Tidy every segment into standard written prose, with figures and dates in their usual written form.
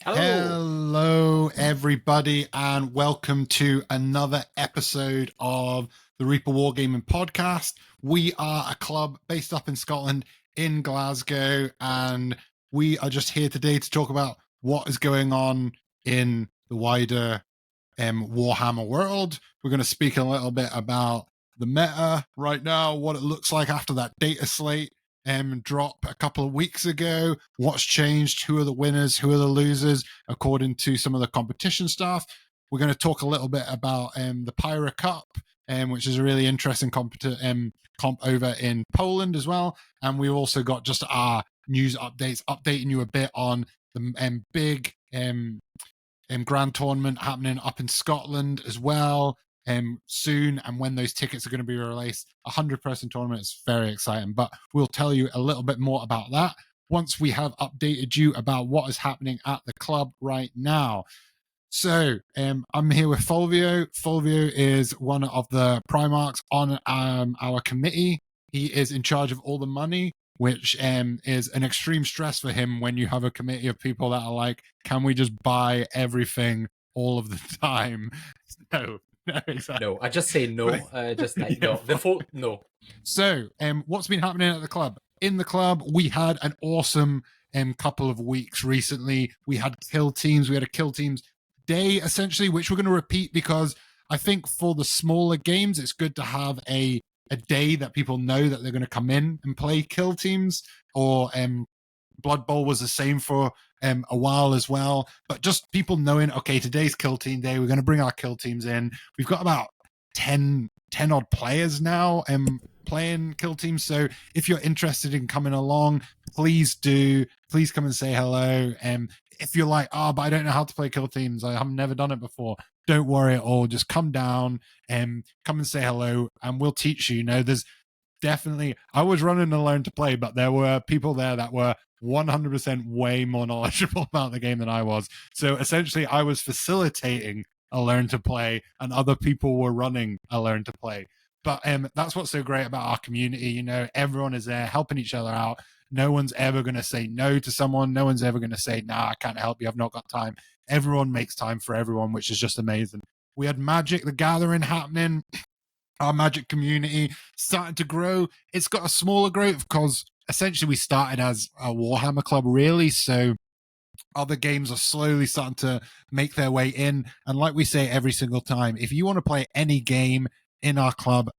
Hello. Hello, everybody, and welcome to another episode of the Reaper Wargaming podcast. We are a club based up in Scotland, in Glasgow, and we are just here today to talk about what is going on in the wider Warhammer world. We're going to speak a little bit about the meta right now, what it looks like after that data slate drop a couple of weeks ago, what's changed, who are the winners, who are the losers, according to some of the competition stuff. We're going to talk a little bit about the Pyra Cup, which is a really interesting comp over in Poland as well. And we've also got just our news updates, updating you a bit on the big grand tournament happening up in Scotland as well soon, and when those tickets are going to be released. 100-person tournament is very exciting, but we'll tell you a little bit more about that once we have updated you about what is happening at the club right now. So I'm here with Fulvio. Fulvio is one of the Primarchs on our committee. He is in charge of all the money, which is an extreme stress for him when you have a committee of people that are like, can we just buy everything all of the time? No, exactly. No, I just say no. Just like no. Default no. So, what's been happening at the club? In the club, we had an awesome couple of weeks recently. We had kill teams. We had a kill teams day, essentially, which we're going to repeat because I think for the smaller games, it's good to have a day that people know that they're going to come in and play kill teams. Or Blood Bowl was the same for a while as well. But just people knowing, okay, today's kill team day. We're going to bring our kill teams in. We've got about 10 odd players now playing kill teams. So if you're interested in coming along, please come and say hello. If you're like, but I don't know how to play kill teams, I have never done it before, don't worry at all. Just come down and come and say hello, and we'll teach you. There's definitely, I was running and learn to play, but there were people there that were 100% way more knowledgeable about the game than I was. So essentially I was facilitating a learn to play and other people were running a learn to play. But that's what's so great about our community. Everyone is there helping each other out. No one's ever going to say no to someone. No one's ever going to say, nah, I can't help you, I've not got time. Everyone makes time for everyone, which is just amazing. We had Magic the Gathering happening. Our Magic community starting to grow. It's got a smaller growth because essentially we started as a Warhammer club, really. So other games are slowly starting to make their way in. And like we say every single time, if you want to play any game in our club,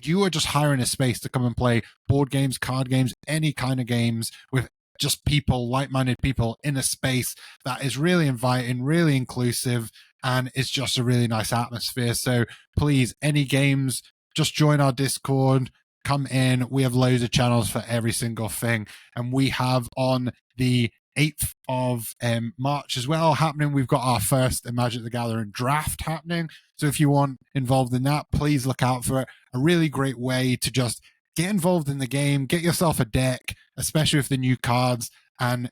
you are just hiring a space to come and play board games, card games, any kind of games with just people, like-minded people in a space that is really inviting, really inclusive, and it's just a really nice atmosphere. So please, any games, just join our Discord, come in. We have loads of channels for every single thing. And we have on the 8th of March as well happening, we've got our first Magic the Gathering draft happening. So if you want involved in that, please look out for it. A really great way to just get involved in the game, get yourself a deck, especially with the new cards, and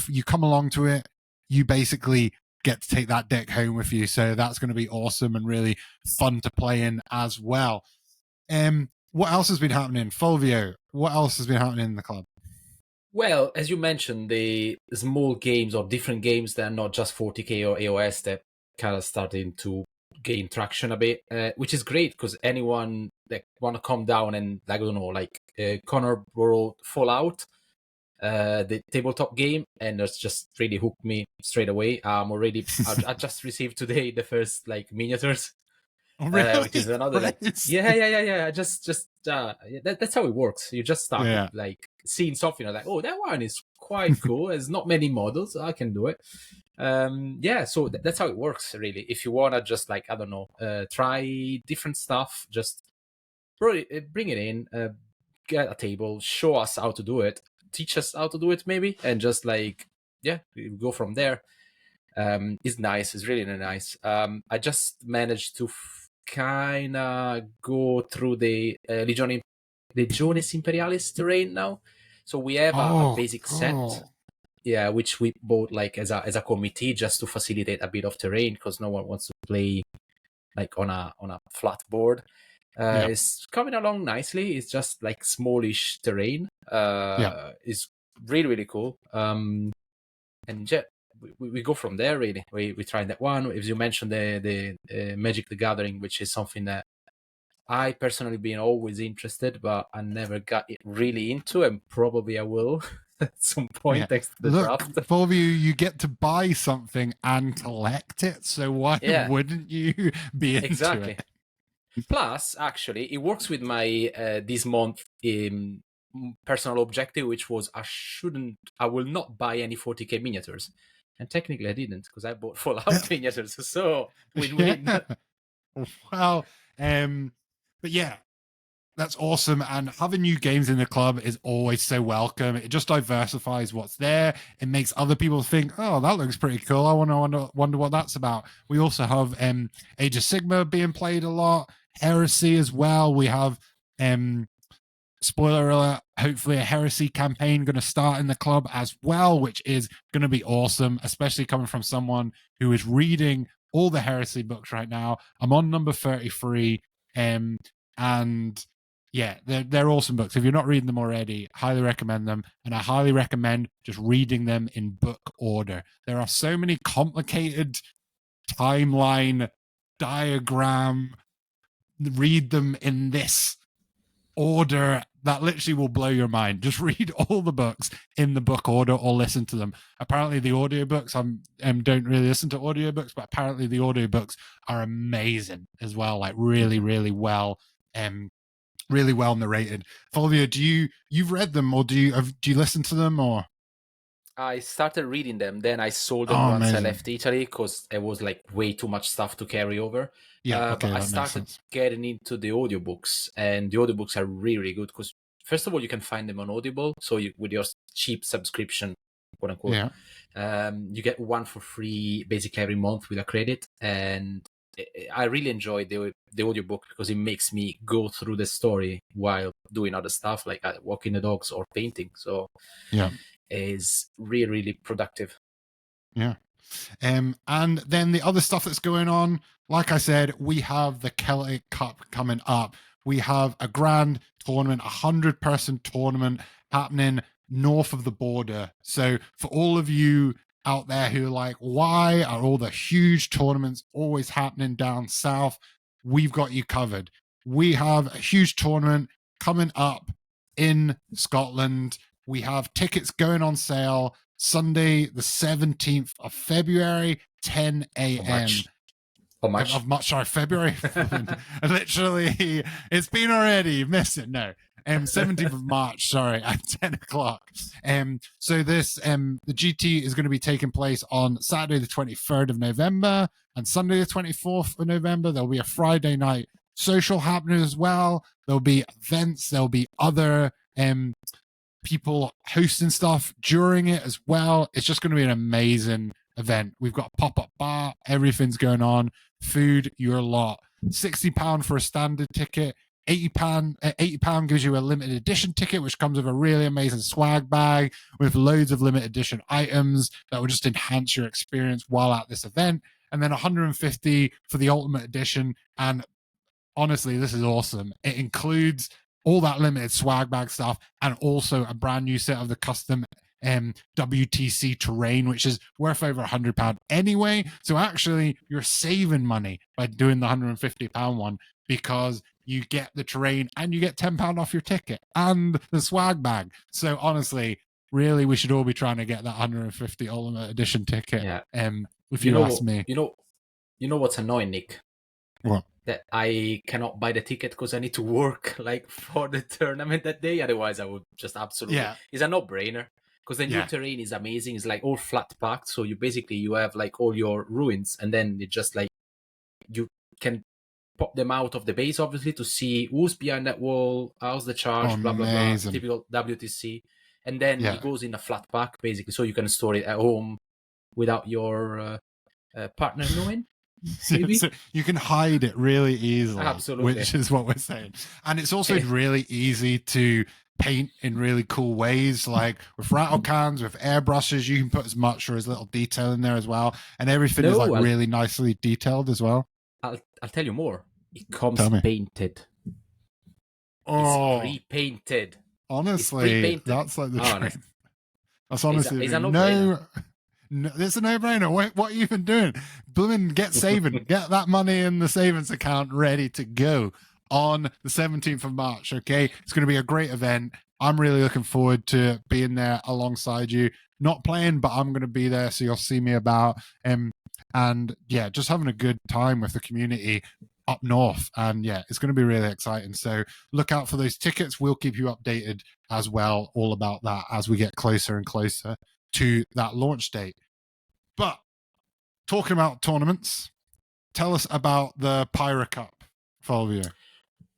you come along to it, you basically get to take that deck home with you. So that's going to be awesome and really fun to play in as well. What else has been happening? Fulvio, what else has been happening in the club? Well, as you mentioned, the small games or different games that are not just 40k or AOS that kind of starting to gain traction a bit, which is great because anyone that want to come down and, I don't know, like Connor wrote Fallout, the tabletop game, and that's just really hooked me straight away. I just received today the first like miniatures. Oh, really? Which is another like yeah. That's how it works. You just start like seeing something like, oh, that one is quite cool. There's not many models, I can do it. So that's how it works, really. If you wanna just like, I don't know, try different stuff, just bring it in, get a table, show us how to do it, teach us how to do it, maybe, and just like go from there. It's nice. It's really nice. I just managed to kind of go through the Legiones Imperialis terrain now. So we have a basic set, which we bought like as a committee just to facilitate a bit of terrain because no one wants to play like on a flat board. It's coming along nicely. It's just like smallish terrain. It's really cool. And we go from there. Really, we try that one. As you mentioned, the Magic the Gathering, which is something that I personally been always interested, but I never got it really into, and probably I will at some point thanks to the draft. Fulvio, you get to buy something and collect it, so why wouldn't you be into it? Plus, actually, it works with my this month personal objective, which was I will not buy any 40k miniatures, and technically I didn't because I bought Fallout miniatures, so win-win. Well, but yeah, that's awesome. And having new games in the club is always so welcome. It just diversifies what's there. It makes other people think, oh, that looks pretty cool. I wonder what that's about. We also have Age of Sigmar being played a lot, Heresy as well. We have spoiler alert, hopefully a Heresy campaign going to start in the club as well, which is going to be awesome, especially coming from someone who is reading all the Heresy books right now. I'm on number 33, and yeah, they're awesome books. If you're not reading them already, highly recommend them, and I highly recommend just reading them in book order. There are so many complicated timeline diagram. Read them in this order that literally will blow your mind. Just read all the books in the book order or listen to them. Apparently the audiobooks, I don't really listen to audiobooks, but apparently the audiobooks are amazing as well, like really, really well narrated. Fulvio, you've read them, or do you listen to them, or? I started reading them, then I sold them once amazing. I left Italy because it was like way too much stuff to carry over. Yeah, okay, but I started getting into the audiobooks, and the audiobooks are really good because first of all, you can find them on Audible. So with your cheap subscription, quote unquote, you get one for free basically every month with a credit. And I really enjoy the audiobook because it makes me go through the story while doing other stuff like walking the dogs or painting. So is really, really productive. Yeah. And then the other stuff that's going on, like I said, we have the Celtic Cup coming up. We have a grand tournament, 100-person tournament happening north of the border. So for all of you out there who are like, why are all the huge tournaments always happening down south? We've got you covered. We have a huge tournament coming up in Scotland. We have tickets going on sale Sunday, the 17th of February, 10 a.m. How much? Of March, sorry, February. Literally, it's been already. You missed it. No. 17th of March, sorry, at 10 o'clock. So this, the GT is going to be taking place on Saturday, the 23rd of November, and Sunday, the 24th of November. There'll be a Friday night social happening as well. There'll be events. There'll be other people hosting stuff during it as well. It's just going to be an amazing event. We've got a pop-up bar, everything's going on, food, your lot. £60 for a standard ticket. £80 gives you a limited edition ticket, which comes with a really amazing swag bag with loads of limited edition items that will just enhance your experience while at this event. And then £150 for the ultimate edition. And honestly, this is awesome. It includes all that limited swag bag stuff and also a brand new set of the custom WTC terrain, which is worth over £100 anyway. So actually, you're saving money by doing the £150 one because you get the terrain and you get £10 off your ticket and the swag bag. So honestly, really, we should all be trying to get that 150 Ultimate Edition ticket. Yeah. If you ask me. You know what's annoying, Nick? What? That I cannot buy the ticket because I need to work like for the tournament that day. Otherwise, I would just absolutely. Yeah. It's a no-brainer because the new terrain is amazing. It's like all flat packed, so you have like all your ruins, and then it just like you can pop them out of the base, obviously, to see who's behind that wall, how's the charge, blah blah blah. Typical WTC, and then it goes in a flat pack basically, so you can store it at home without your partner knowing. So you can hide it really easily. Absolutely. Which is what we're saying. And it's also really easy to paint in really cool ways, like with rattle cans, with airbrushes. You can put as much or as little detail in there as well, and everything is like really nicely detailed as well. I'll tell you more. It comes painted. Oh, it's pre-painted. Honestly, that's like the dream. That's honestly it's a no No, it's a no-brainer. What are you even doing? Blooming get saving. Get that money in the savings account ready to go on the 17th of March, okay? It's going to be a great event. I'm really looking forward to being there alongside you. Not playing, but I'm going to be there, so you'll see me about. And yeah, just having a good time with the community up north. And yeah, it's going to be really exciting. So look out for those tickets. We'll keep you updated as well, all about that as we get closer and closer to that launch date. But talking about tournaments, tell us about the Pyra Cup, Fulvio.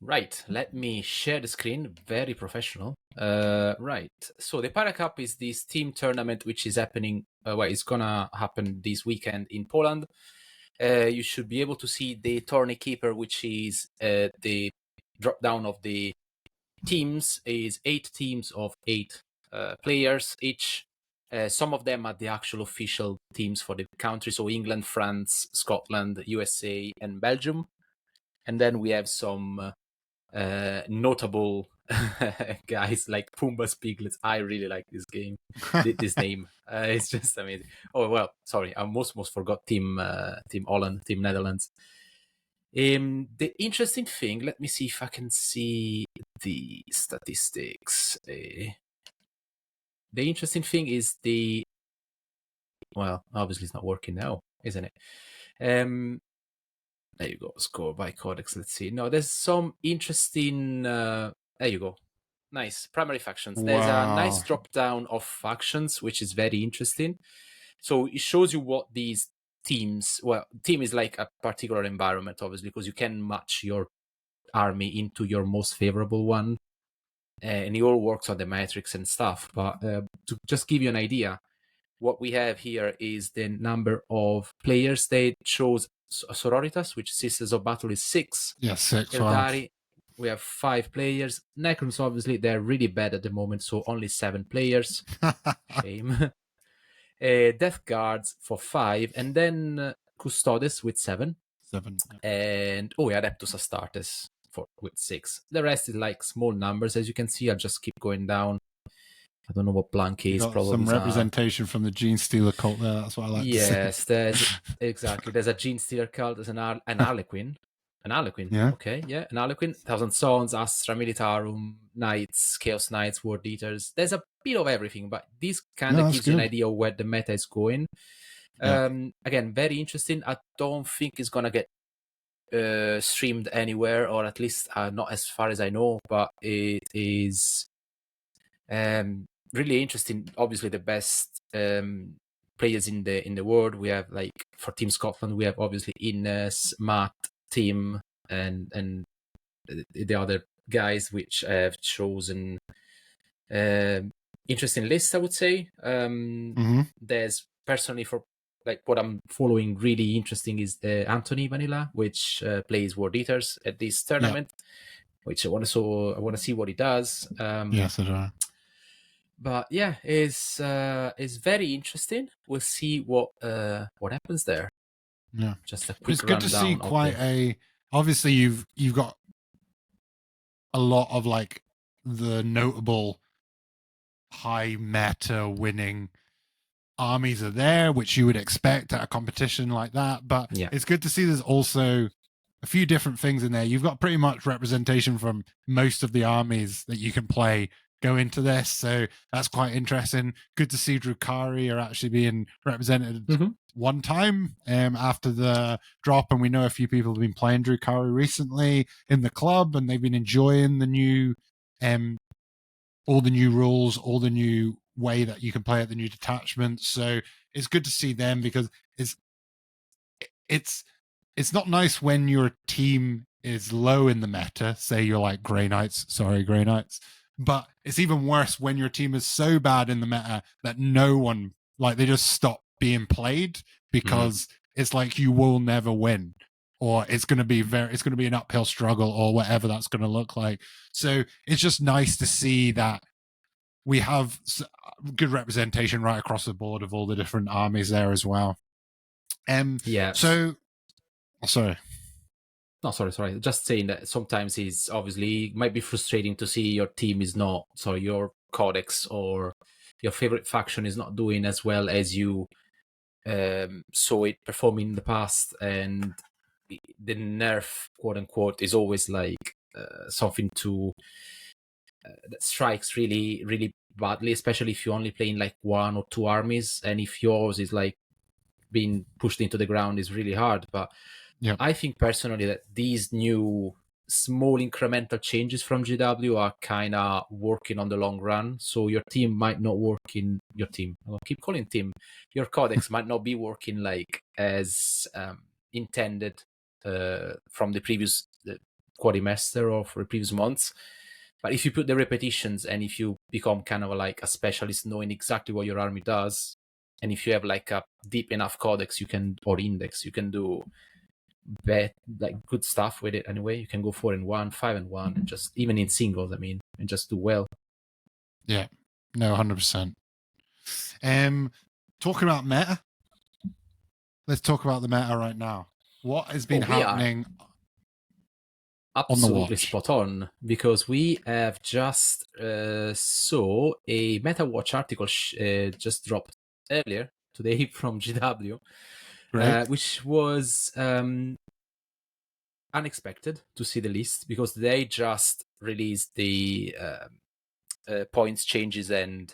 Right, let me share the screen. Very professional. Right, so the Pyra Cup is this team tournament which is happening. It's gonna happen this weekend in Poland. You should be able to see the tourney keeper, which is the drop down of the teams. Is 8 teams of 8 players each. Some of them are the actual official teams for the country, so England, France, Scotland, USA, and Belgium. And then we have some notable guys like Pumbaa's Piglets. I really like this game, this name. It's just amazing. Oh well, sorry, I almost forgot Team Holland, Team Netherlands. The interesting thing, let me see if I can see the statistics. The interesting thing is obviously it's not working now, isn't it? There you go. Score by codex. Let's see. No, there's some interesting. There you go. Nice primary factions. Wow. There's a nice drop down of factions, which is very interesting. So it shows you what these teams. Well, team is like a particular environment, obviously, because you can match your army into your most favorable one, and it all works on the matrix and stuff. But to just give you an idea, what we have here is the number of players. They shows Sororitas, which Sisters of Battle is 6. Yeah, 6. Eldari, we have 5 players. Necrons, obviously, they're really bad at the moment, so only 7 players. Shame. Death Guards for 5, and then Custodes with 7. 7. And Adeptus Astartes with 6. The rest is like small numbers, as you can see. I'll just keep going down. I don't know what blank is. Probably some representation from the Gene Stealer cult there. That's what I like. Yes, there's exactly. There's a Gene Stealer cult. There's an Harlequin. An Harlequin. Yeah. Okay. Yeah. An Harlequin. Thousand Sons, Astra Militarum, Knights, Chaos Knights, Ward Eaters. There's a bit of everything, but this kind of gives you an idea of where the meta is going. Again, very interesting. I don't think it's gonna get streamed anywhere, or at least not as far as I know. But it is really interesting. Obviously, the best players in the world. We have, like, for Team Scotland, we have obviously Ines, Matt, Tim, and the other guys, which have chosen interesting lists, I would say. There's personally, for like what I'm following, really interesting is Anthony Vanilla, which plays Ward Eaters at this tournament, which I want to see what he does. Yes, I do. But yeah, it's very interesting. We'll see what happens there. Yeah, just a quick. It's good to see quite a. Obviously, you've got a lot of like the notable high meta winning armies are there, which you would expect at a competition like that. But it's good to see there's also a few different things in there. You've got pretty much representation from most of the armies that you can play go into this, so that's quite interesting. Good to see Drukhari are actually being represented one time after the drop, and we know a few people have been playing Drukhari recently in the club, and they've been enjoying the new all the new rules, all the new way that you can play at the new detachments. So it's good to see them, because it's not nice when your team is low in the meta. Say you're like Grey Knights, but it's even worse when your team is so bad in the meta that no one, like, they just stop being played, because it's like you will never win, or it's going to be an uphill struggle, or whatever that's going to look like. So it's just nice to see that we have good representation right across the board of all the different armies there as well. So, sorry. No, sorry. Just saying that sometimes it's obviously might be frustrating to see your team is not, your codex or your favorite faction is not doing as well as you saw it perform in the past, and the nerf, quote unquote, is always like something that strikes really, really badly, especially if you're only playing like 1 or 2 armies, and if yours is like being pushed into the ground is really hard. But Yep. I think personally that these new small incremental changes from GW are kind of working on the long run. So your team might not work in your team. I'll keep calling team. Your codex might not be working like as intended from the previous quadrimester or for the previous months. But if you put the repetitions and if you become kind of like a specialist knowing exactly what your army does, and if you have like a deep enough codex or index, you can do like good stuff with it anyway. You can go 4-1, 5-1, and just even in singles, I mean, and just do well. Yeah, no, 100%. Talking about meta, let's talk about the meta right now. What has been happening? Absolutely spot on, because we have just saw a Meta Watch article just dropped earlier today from GW, which was unexpected to see the least, because they just released the points changes and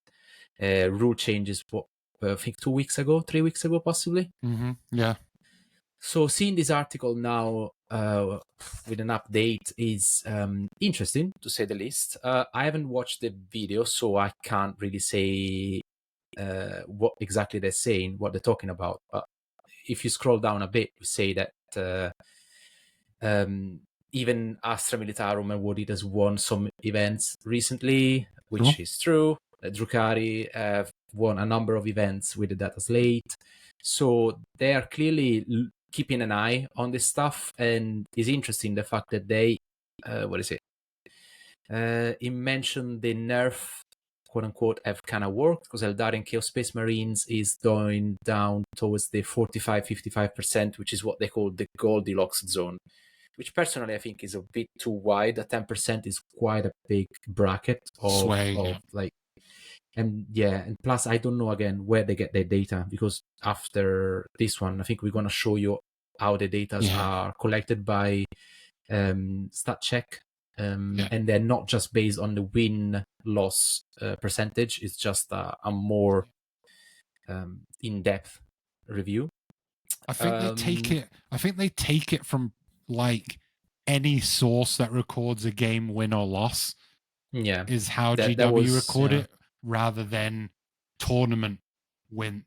rule changes for I think 3 weeks ago, possibly. Mm-hmm. Yeah. So seeing this article now with an update is interesting, to say the least. I haven't watched the video, so I can't really say what exactly they're saying, what they're talking about. But if you scroll down a bit, we say that even Astra Militarum and Wooded has won some events recently, which is true. Drukari have won a number of events with the data slate. So they are clearly keeping an eye on this stuff, and it's interesting the fact that they, he mentioned the nerf, quote unquote, have kind of worked, because Eldarian Chaos Space Marines is going down towards the 45-55%, which is what they call the Goldilocks zone, which personally I think is a bit too wide. A 10% is quite a big bracket of like, and plus I don't know again where they get their data, because after this one I think we're gonna show you how the data are collected by StatCheck, and they're not just based on the win-loss percentage. It's just a more in-depth review. I think they take it from like any source that records a game win or loss. Yeah, is how GW record it, rather than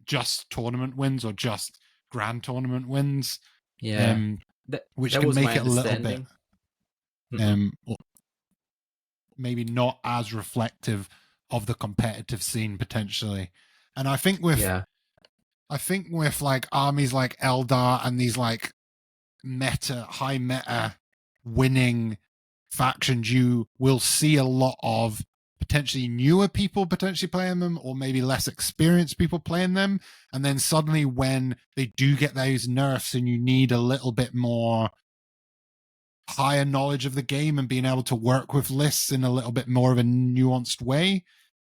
just tournament wins or just grand tournament wins. Yeah, which can make it a little bit maybe not as reflective of the competitive scene potentially. And I think with like armies like Eldar and these like high meta winning factions, you will see a lot of potentially newer people potentially playing them, or maybe less experienced people playing them. And then suddenly when they do get those nerfs and you need a little bit more higher knowledge of the game and being able to work with lists in a little bit more of a nuanced way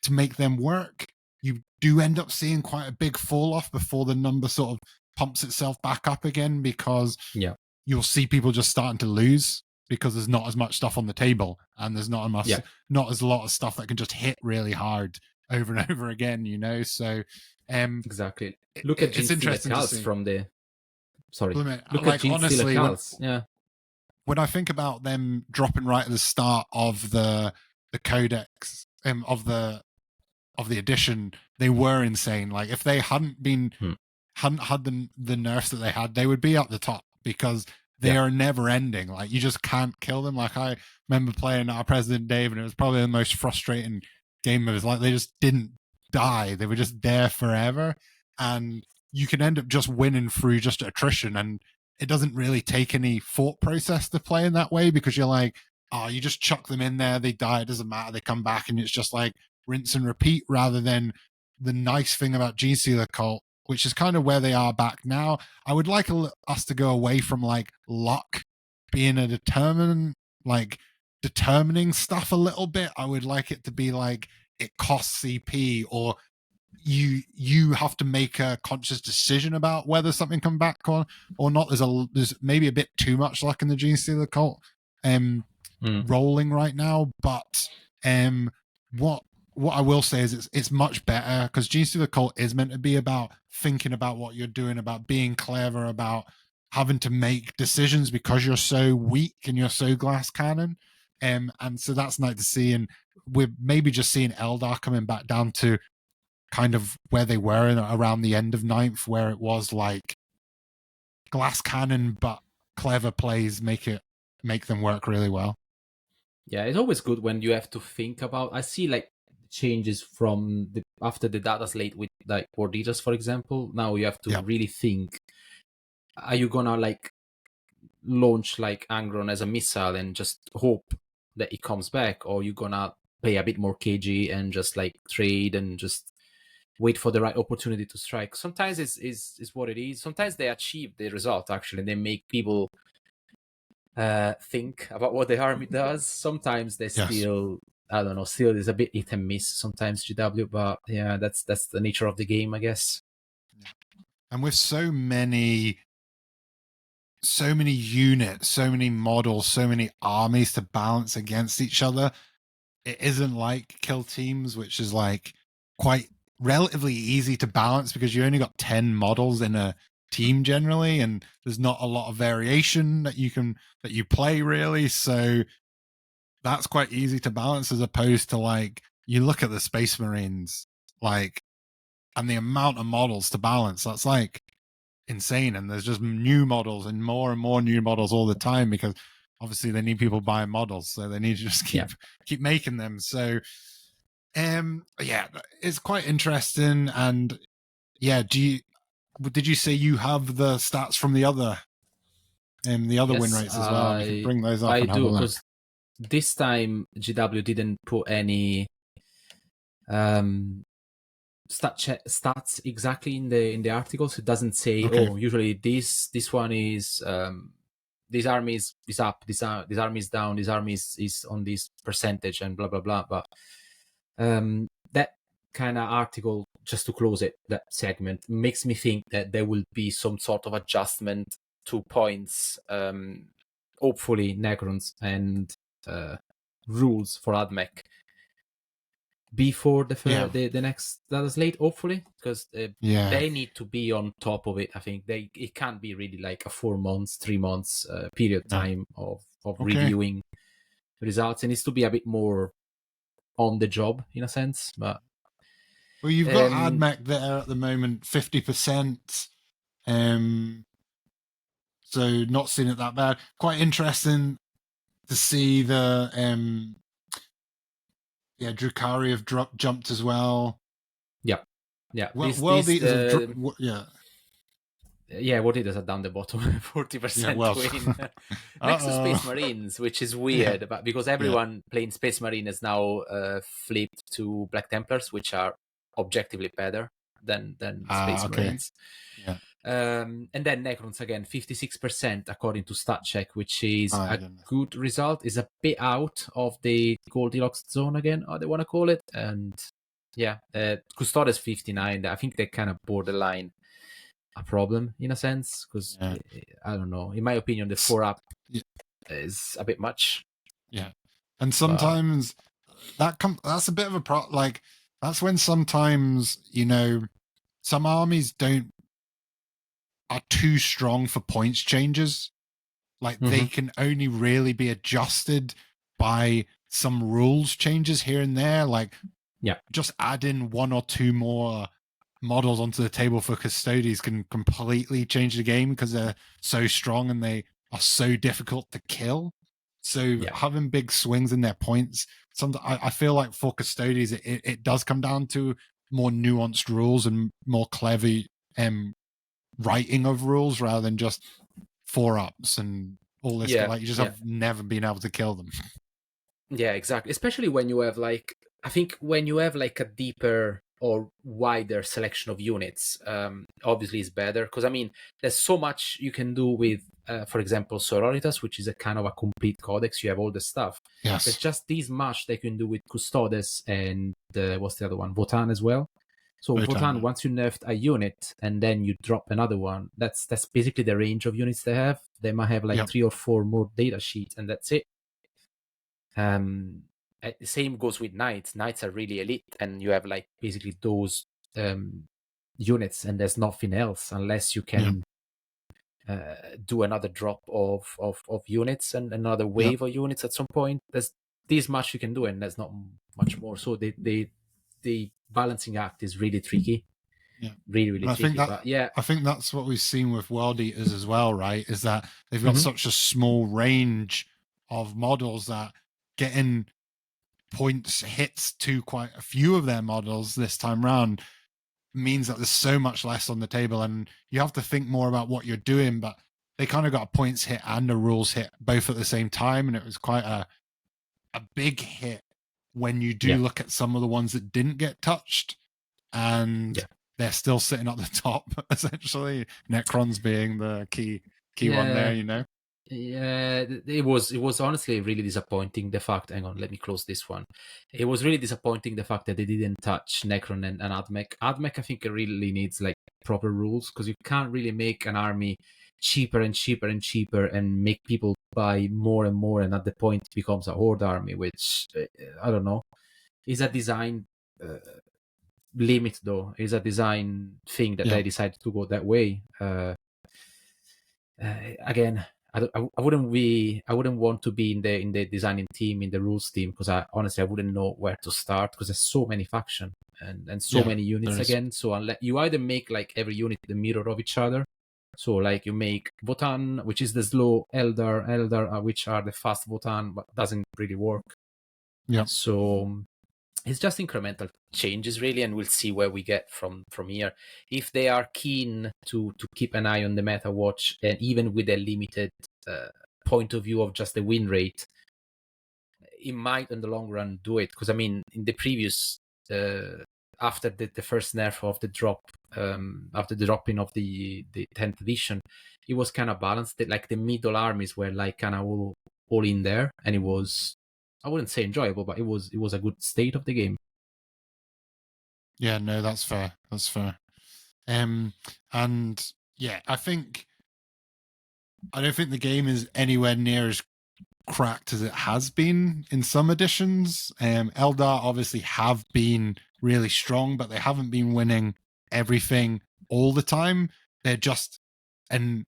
to make them work, you do end up seeing quite a big fall off before the number sort of pumps itself back up again, because you'll see people just starting to lose because there's not as much stuff on the table, and there's not as a lot of stuff that can just hit really hard over and over again, you know. So exactly. Look at it's interesting to see. From the look like, at honestly, when, when I think about them dropping right at the start of the codex of the edition, they were insane. Like if they hadn't had the nerfs that they had, they would be at the top, because they are never ending. Like you just can't kill them. Like I remember playing our President Dave, and it was probably the most frustrating game of his life. They just didn't die. They were just there forever, and you can end up just winning through just attrition, and it doesn't really take any thought process to play in that way, because you're like, oh, you just chuck them in there, they die, it doesn't matter, they come back, and it's just like rinse and repeat, rather than the nice thing about Genestealer Cult, which is kind of where they are back now. I would like us to go away from like luck being a determining stuff a little bit. I would like it to be like it costs CP, or you have to make a conscious decision about whether something come back or not. There's maybe a bit too much luck in the Gene Stealer cult rolling right now, but what I will say is it's much better, because Gene Stealer cult is meant to be about thinking about what you're doing, about being clever, about having to make decisions because you're so weak and you're so glass cannon. And so that's nice to see, and we're maybe just seeing Eldar coming back down to kind of where they were around the end of ninth, where it was like glass cannon, but clever plays make them work really well. Yeah, it's always good when you have to think about. I see like changes from after the data slate with like War Eaters, for example. Now you have to really think: are you gonna like launch like Angron as a missile and just hope that it comes back, or you gonna pay a bit more kg and just like trade and just wait for the right opportunity to strike? Sometimes it's what it is. Sometimes they achieve the result, actually. They make people think about what the army does. Sometimes they still, I don't know, still is a bit hit and miss sometimes, GW, but yeah, that's the nature of the game, I guess. And with so many units, so many models, so many armies to balance against each other, it isn't like kill teams, which is like quite relatively easy to balance because you only got 10 models in a team generally, and there's not a lot of variation that you play really. So that's quite easy to balance, as opposed to like you look at the Space Marines, like, and the amount of models to balance, that's like insane. And there's just new models and more new models all the time, because obviously they need people buying models, so they need to just keep making them. So yeah, it's quite interesting. And yeah, did you say you have the stats from the other win rates as well? You can bring those up. I do, because this time GW didn't put any stats exactly in the articles. It doesn't say, oh, usually this one is this army is up, this army is down, this army is on this percentage and blah blah blah. But that kind of article, just to close it, that segment, makes me think that there will be some sort of adjustment to points, hopefully Necrons and rules for AdMech before the next data slate, hopefully, because they need to be on top of it. I think it can't be really like a 4 months, 3 months period time of reviewing results. It needs to be a bit more on the job, in a sense. But well, you've got AdMech there at the moment, 50%. So not seeing it that bad. Quite interesting to see the Drukhari have jumped as well. Yeah. Well, World Eaters have World Eaters are down the bottom, 40% win. Next to Space Marines, which is weird, but because everyone playing Space Marine is now flipped to Black Templars, which are objectively better than Space Marines. Yeah. And then Necrons again, 56% according to StatCheck, which is a good result. Is a bit out of the Goldilocks zone again, how they want to call it. And Custodes 59. I think they kind of borderline a problem in a sense, because I don't know. In my opinion, the 4-up is a bit much. Yeah, and sometimes that's a bit of a problem. Like, that's when sometimes, some armies are too strong for points changes. Like, they can only really be adjusted by some rules changes here and there. Like, just add in 1 or 2 more models onto the table for Custodes can completely change the game, because they're so strong and they are so difficult to kill. So having big swings in their points, I feel like for Custodes, it does come down to more nuanced rules and more clever writing of rules, rather than just 4-ups and all this. Like, you just have never been able to kill them. Yeah, exactly. Especially when you have like, I think when you have like a deeper or wider selection of units, obviously is better, because I mean, there's so much you can do with, for example, Sororitas, which is a kind of a complete codex. You have all the stuff. There's just this much they can do with Custodes and what's the other one, Votan as well. So Votan, once you nerfed a unit and then you drop another one, that's basically the range of units they have. They might have like 3 or 4 more data sheets, and that's it. Same goes with knights. Knights are really elite, and you have like basically those units, and there's nothing else unless you can do another drop of units and another wave of units at some point. There's this much you can do, and there's not much more. So the balancing act is really tricky. Really tricky. I think that's what we've seen with World Eaters as well, right? Is that they've got such a small range of models that getting points hits to quite a few of their models this time round means that there's so much less on the table, and you have to think more about what you're doing. But they kind of got a points hit and a rules hit both at the same time, and it was quite a big hit when you do look at some of the ones that didn't get touched, and they're still sitting at the top, essentially. Necrons being the key one there, you know. Yeah, it was honestly really disappointing, the fact. Hang on, let me close this one. It was really disappointing, the fact that they didn't touch Necron and Admech. Admech, I think, really needs like proper rules, because you can't really make an army cheaper and cheaper and cheaper and make people buy more and more, and at the point it becomes a horde army, which I don't know, is a design limit, though. Is a design thing that they decided to go that way. Again, I wouldn't want to be in the designing team, in the rules team, because honestly I wouldn't know where to start, because there's so many factions and so many units again. So unless you either make like every unit the mirror of each other, so like you make Votan, which is the slow, Eldar, which are the fast Votan, but doesn't really work. So it's just incremental changes, really, and we'll see where we get from here. If they are keen to keep an eye on the meta watch, and even with a limited point of view of just the win rate, it might in the long run do it. Because I mean, in the previous after the first nerf of the drop, after the dropping of the 10th edition, it was kind of balanced. Like the middle armies were like kind of all in there, and it was, I wouldn't say enjoyable, but it was a good state of the game. Yeah, no, that's fair. That's fair. And yeah, I don't think the game is anywhere near as cracked as it has been in some editions. Eldar obviously have been really strong, but they haven't been winning everything all the time. They're just, and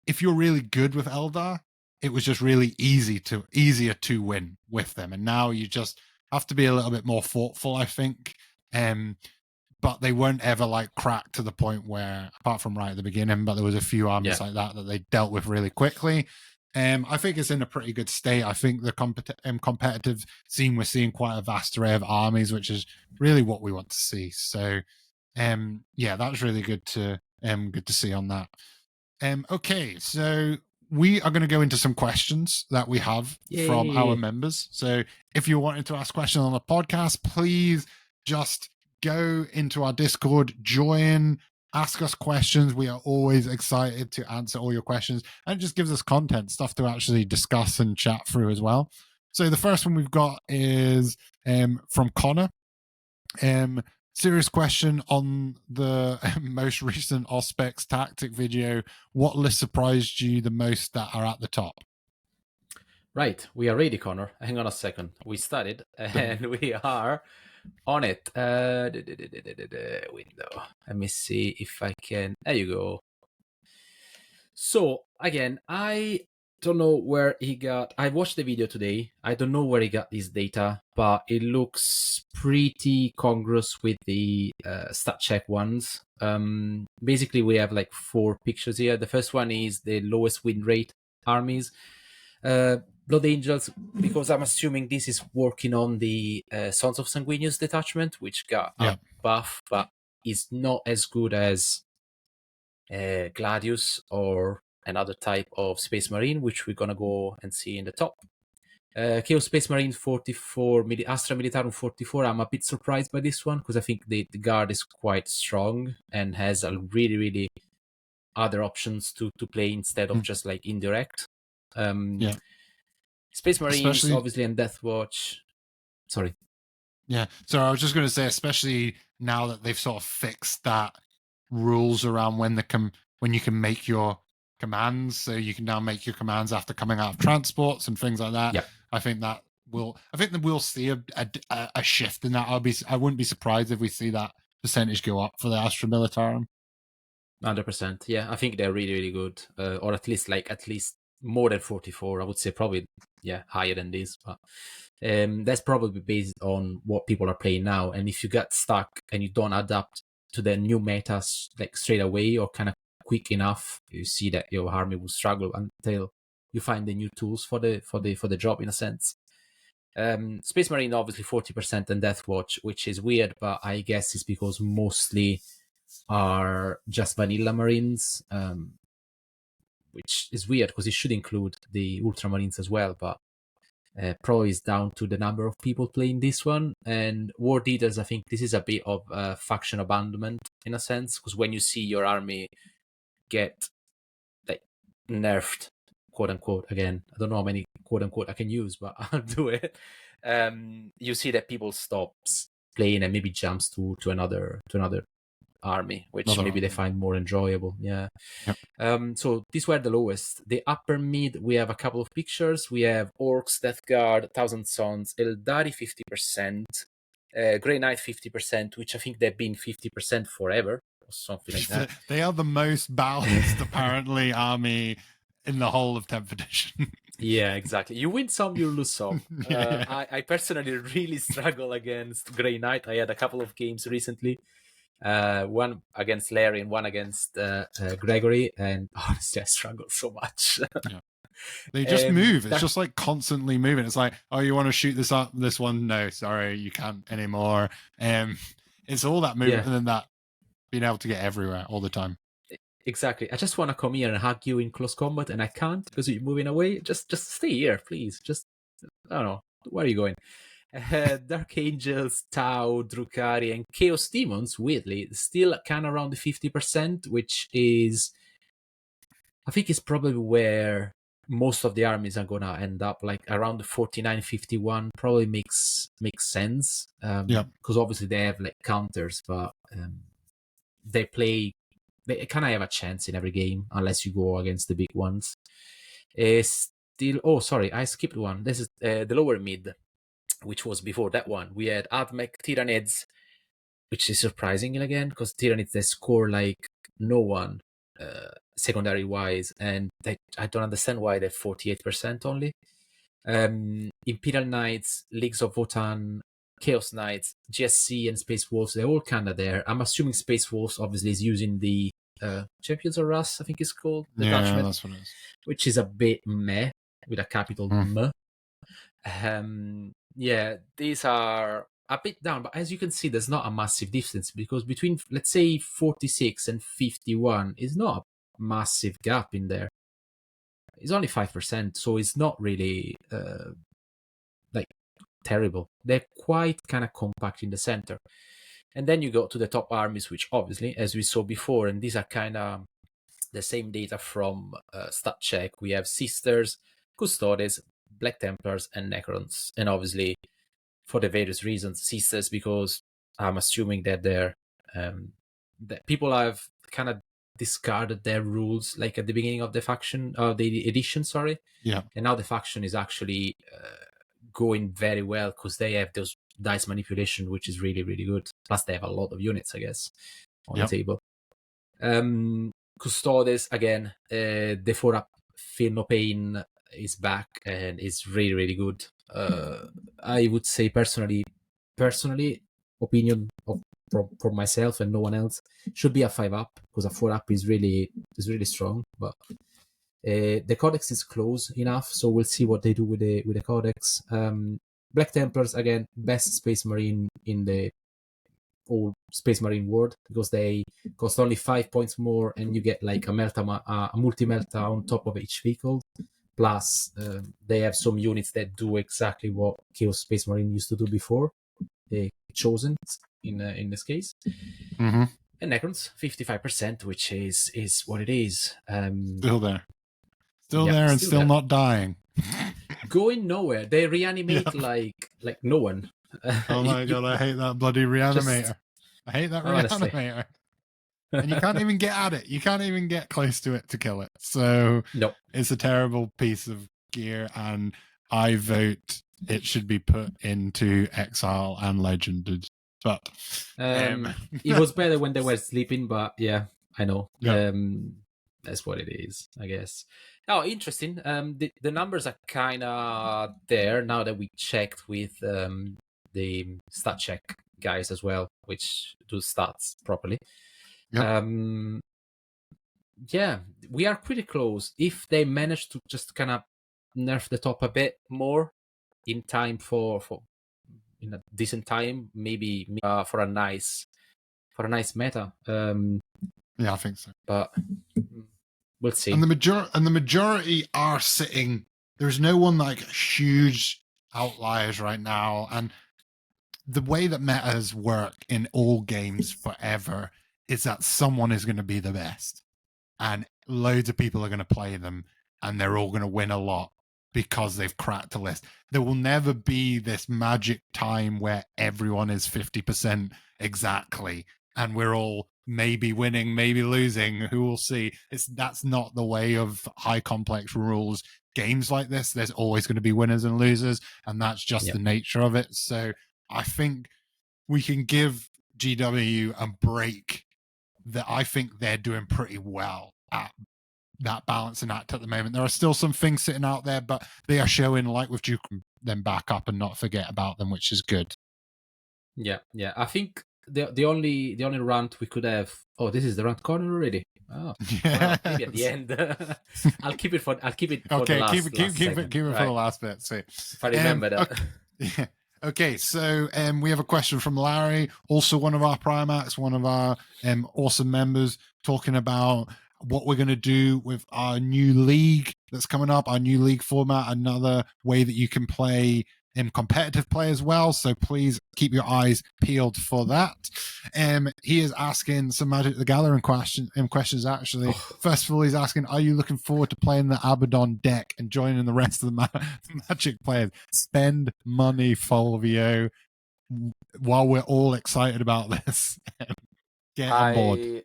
if you're really good with Eldar, it was just really easier to win with them. And now you just have to be a little bit more thoughtful, I think. But they weren't ever like cracked to the point where, apart from right at the beginning, but there was a few armies like that they dealt with really quickly. I think it's in a pretty good state. I think the competitive scene, we're seeing quite a vast array of armies, which is really what we want to see. So, yeah, that's really good to see on that. Okay, so we are going to go into some questions that we have from our members. So if you're wanting to ask questions on the podcast, please just go into our Discord, join, ask us questions. We are always excited to answer all your questions, and it just gives us content, stuff to actually discuss and chat through as well. So the first one we've got is from Connor. Serious question on the most recent Auspex tactic video. What list surprised you the most that are at the top? Right, we are ready, Connor. Hang on a second. We started and we are on it. Window. Let me see if I can. There you go. So again, I don't know where he got. I watched the video today. I don't know where he got this data, but it looks pretty congruous with the stat check ones. Basically, we have like 4 pictures here. The first one is the lowest win rate armies. Blood Angels, because I'm assuming this is working on the Sons of Sanguinius detachment, which got a buff, but is not as good as Gladius or another type of Space Marine, which we're gonna go and see in the top. Chaos Space Marine 44, Astra Militarum 44. I'm a bit surprised by this one, because I think the guard is quite strong and has a really other options to play instead of just like indirect. Space Marines, obviously, and Death Watch. Sorry. Yeah. So I was just going to say, especially now that they've sort of fixed that rules around when you can make your commands, so you can now make your commands after coming out of transports and things like that. Yeah. I think that we'll see a shift in that. I wouldn't be surprised if we see that percentage go up for the Astra Militarum. 100%. Yeah, I think they're really, really good, or at least more than 44. I would say probably higher than this, but that's probably based on what people are playing now. And if you get stuck and you don't adapt to the new metas like straight away or kind of quick enough, you see that your army will struggle until you find the new tools for the job, in a sense. Space Marine obviously 40% and Death Watch, which is weird, but I guess it's because mostly are just vanilla Marines, which is weird because it should include the Ultramarines as well, but probably is down to the number of people playing this one. And War Eaters, I think this is a bit of faction abandonment in a sense, because when you see your army get like nerfed, quote unquote, again, I don't know how many quote unquote I can use, but I'll do it. You see that people stops playing and maybe jumps to another army, which maybe they find more enjoyable. Yeah. Yep. So these were the lowest. The upper mid, we have a couple of pictures. We have Orcs, Death Guard, Thousand Sons, Eldari 50%, Grey Knight 50%, which I think they've been 50% forever, or something like that. They are the most balanced, apparently, army in the whole of 10th edition. Yeah, exactly. You win some, you lose some. I personally really struggle against Grey Knight. I had a couple of games recently. One against Larry and one against Gregory, and honestly I struggle so much. They just move. It's just like constantly moving. It's like, oh, you want to shoot this one? No, sorry, you can't anymore. It's all that movement and then that being able to get everywhere all the time. Exactly. I just want to come here and hug you in close combat, and I can't because you're moving away. Just stay here, please. Just, I don't know, where are you going? Dark Angels, Tau, Drukhari, and Chaos Demons, weirdly, still kind of around the 50%, which is, I think, is probably where most of the armies are going to end up, like around the 49, 51, probably makes sense. Because obviously they have like counters, but they kind of have a chance in every game, unless you go against the big ones. Sorry, I skipped one. This is the lower mid, which was before that one. We had Admech Tyranids, which is surprising again, because Tyranids, they score like no one secondary wise, and I don't understand why they're 48% only. Imperial Knights, Leagues of Votan, Chaos Knights, GSC, and Space Wolves, they're all kind of there. I'm assuming Space Wolves obviously is using the Champions of Rust, I think it's called. That's what it is. Which is a bit meh, with a capital M. These are a bit down, but as you can see, there's not a massive difference, because between, let's say, 46 and 51 is not a massive gap in there. It's only 5%, so it's not really like terrible. They're quite kind of compact in the center. And then you go to the top armies, which obviously, as we saw before, and these are kind of the same data from StatCheck. We have Sisters, Custodes, Black Templars, and Necrons. And obviously, for the various reasons, Sisters, because I'm assuming that that people have kind of discarded their rules, like at the beginning of the faction, the edition, sorry. Yeah. And now the faction is actually going very well, because they have those dice manipulation, which is really, really good. Plus, they have a lot of units, I guess, on the table. Custodes, again, the 4-up Feel No Pain is back and is really, really good. I would say personally, opinion for myself and no one else, should be a 5-up, because a 4-up is really strong. But the codex is close enough, so we'll see what they do with the codex. Black Templars, again, best Space Marine in the whole Space Marine world, because they cost only 5 points more, and you get like a multi-melta on top of each vehicle. Plus, they have some units that do exactly what Chaos Space Marine used to do before. They chosen in this case. Mm-hmm. And Necrons 55%, which is what it is. Still there, and still there. not dying. Going nowhere. They reanimate like no one. Oh my god, I hate that bloody reanimator. I hate that honestly. reanimator. And you can't even get at it. You can't even get close to it to kill it. So Nope. it's a terrible piece of gear, and I vote it should be put into exile and legended. But it was better when they were sleeping, but yeah, I know. Yeah. That's what it is, I guess. Oh, interesting. The numbers are kind of there now that we checked with the stat check guys as well, which do stats properly. Yep. Yeah, we are pretty close. If they manage to just kind of nerf the top a bit more in time for in a decent time, maybe for a nice meta. Yeah, I think so. But we'll see. And the majority are sitting. There's no one like huge outliers right now, and the way that metas work in all games forever is that someone is going to be the best, and loads of people are going to play them, and they're all going to win a lot because they've cracked a list. There will never be this magic time where everyone is 50% exactly, and we're all maybe winning, maybe losing. Who will see? That's not the way of high complex rules. Games like this, there's always going to be winners and losers, and that's just the nature of it. So I think we can give GW a break that I think they're doing pretty well at that balancing act at the moment. There are still some things sitting out there, but they are showing, like with Duke, them back up and not forget about them, which is good. Yeah. I think the only rant we could have. Oh, this is the rant corner already. Oh, well, maybe at the end. I'll keep it for okay, the last. Keep it right. for the last bit. See if I remember that. Okay. Okay, so we have a question from Larry, also one of our Primacs, one of our awesome members, talking about what we're going to do with our new league that's coming up, our new league format, another way that you can play competitive play as well. So please keep your eyes peeled for that. He is asking some Magic the Gathering questions actually. Oh. First of all, he's asking, are you looking forward to playing the Abaddon deck and joining the rest of the Magic players? Spend money, Fulvio, while we're all excited about this. Get on board.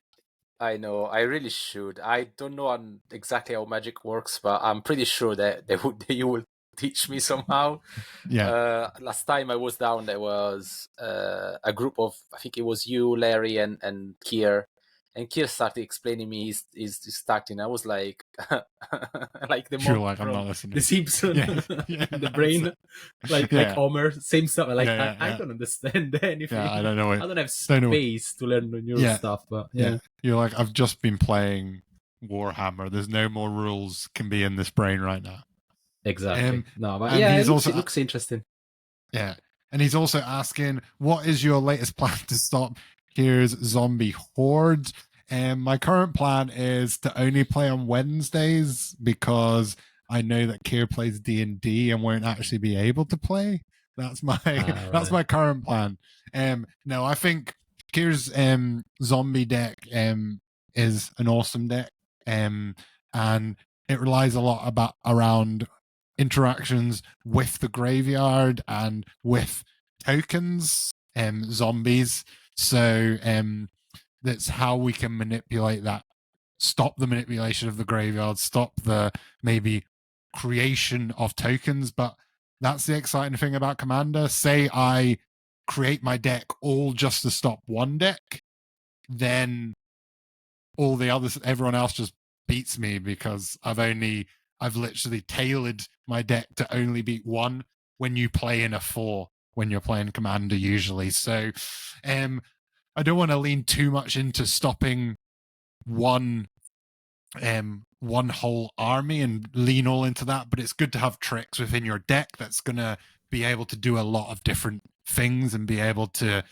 I know. I really should. I don't know exactly how Magic works, but I'm pretty sure that you will teach me somehow. Yeah. Last time I was down, there was a group of, I think it was you, Larry, and Kier. And Kier started explaining me his starting. I was like, like the monk I'm not listening. The Simpson, the brain, like Homer, same stuff. Like I don't understand anything. Yeah, I don't know. I don't have space to learn the new stuff. But you're like, I've just been playing Warhammer. There's no more rules can be in this brain right now. Exactly. No, but it looks interesting. Yeah. And he's also asking, what is your latest plan to stop Kier's zombie horde? And my current plan is to only play on Wednesdays because I know that Kier plays D&D and won't actually be able to play. That's my that's my current plan. No, I think Kier's zombie deck is an awesome deck. And it relies a lot around interactions with the graveyard and with tokens, zombies. So that's how we can manipulate that, stop the manipulation of the graveyard, stop the maybe creation of tokens. But that's the exciting thing about Commander. Say I create my deck all just to stop one deck, then all the others, everyone else just beats me because I've literally tailored my deck to only beat one when you play in a 4 when you're playing Commander usually. So I don't want to lean too much into stopping one whole army and lean all into that, but it's good to have tricks within your deck that's going to be able to do a lot of different things and be able to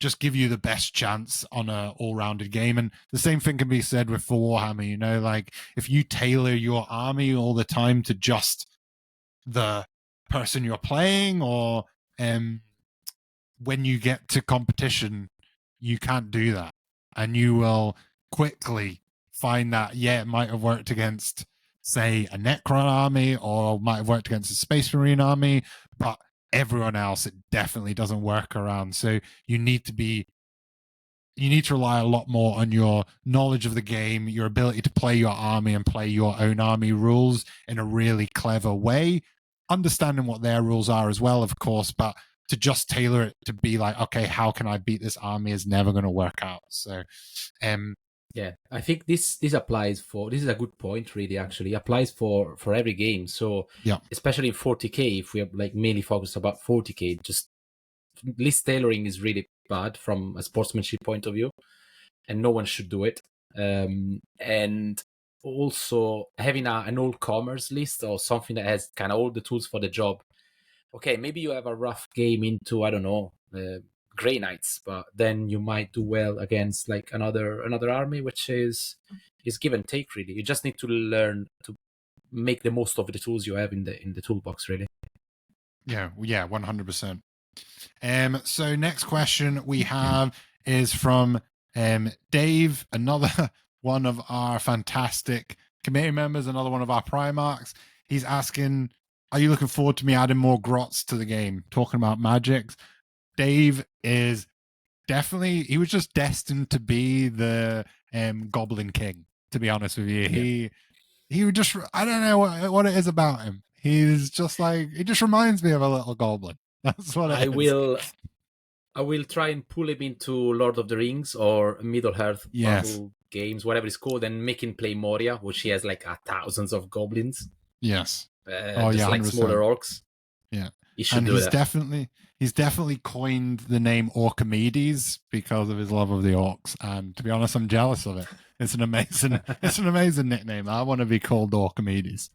just give you the best chance on a all-rounded game. And the same thing can be said with for Warhammer, like if you tailor your army all the time to just the person you're playing, or when you get to competition, you can't do that. And you will quickly find that, it might have worked against, say, a Necron army, or might have worked against a Space Marine army, but everyone else, it definitely doesn't work around. So you need to rely a lot more on your knowledge of the game, your ability to play your army and play your own army rules in a really clever way, understanding what their rules are as well, of course, but to just tailor it to be like, okay, how can I beat this army is never going to work out. So, yeah, I think this applies for, this is a good point, really, actually. It applies for every game. So, yeah, especially in 40k, if we are like mainly focused about 40k, just list tailoring is really bad from a sportsmanship point of view, and no one should do it. And also having an all-comers list or something that has kind of all the tools for the job. Okay, maybe you have a rough game into, I don't know, Grey Knights, but then you might do well against like another army, which is give and take, really. You just need to learn to make the most of the tools you have in the toolbox, really. Yeah, 100%. So next question we have is from Dave, another one of our fantastic committee members, another one of our Primarchs. He's asking, are you looking forward to me adding more grots to the game? Talking about magics. Dave is definitely, he was just destined to be the Goblin King, to be honest with you. Yeah. He would just, I don't know what it is about him. He's just like, he just reminds me of a little goblin. That's what it is. I will try and pull him into Lord of the Rings or Middle Earth battle games, whatever it's called, and make him play Moria, which he has like thousands of goblins. Yes. Just like 100%. Smaller orcs. Yeah. He should do that. He's definitely coined the name Orchimedes because of his love of the orcs. And to be honest, I'm jealous of it. It's an amazing nickname. I want to be called Orchimedes.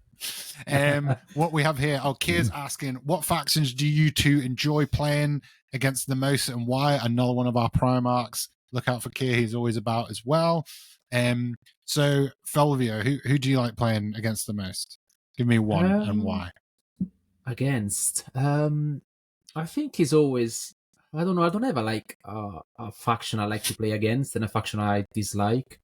What we have here, Kier's asking, what factions do you two enjoy playing against the most and why? Another one of our Primarchs. Look out for Kier, he's always about as well. So Fulvio, who do you like playing against the most? Give me one and why. Against I think he's always, I don't know, I don't have a faction I like to play against and a faction I dislike.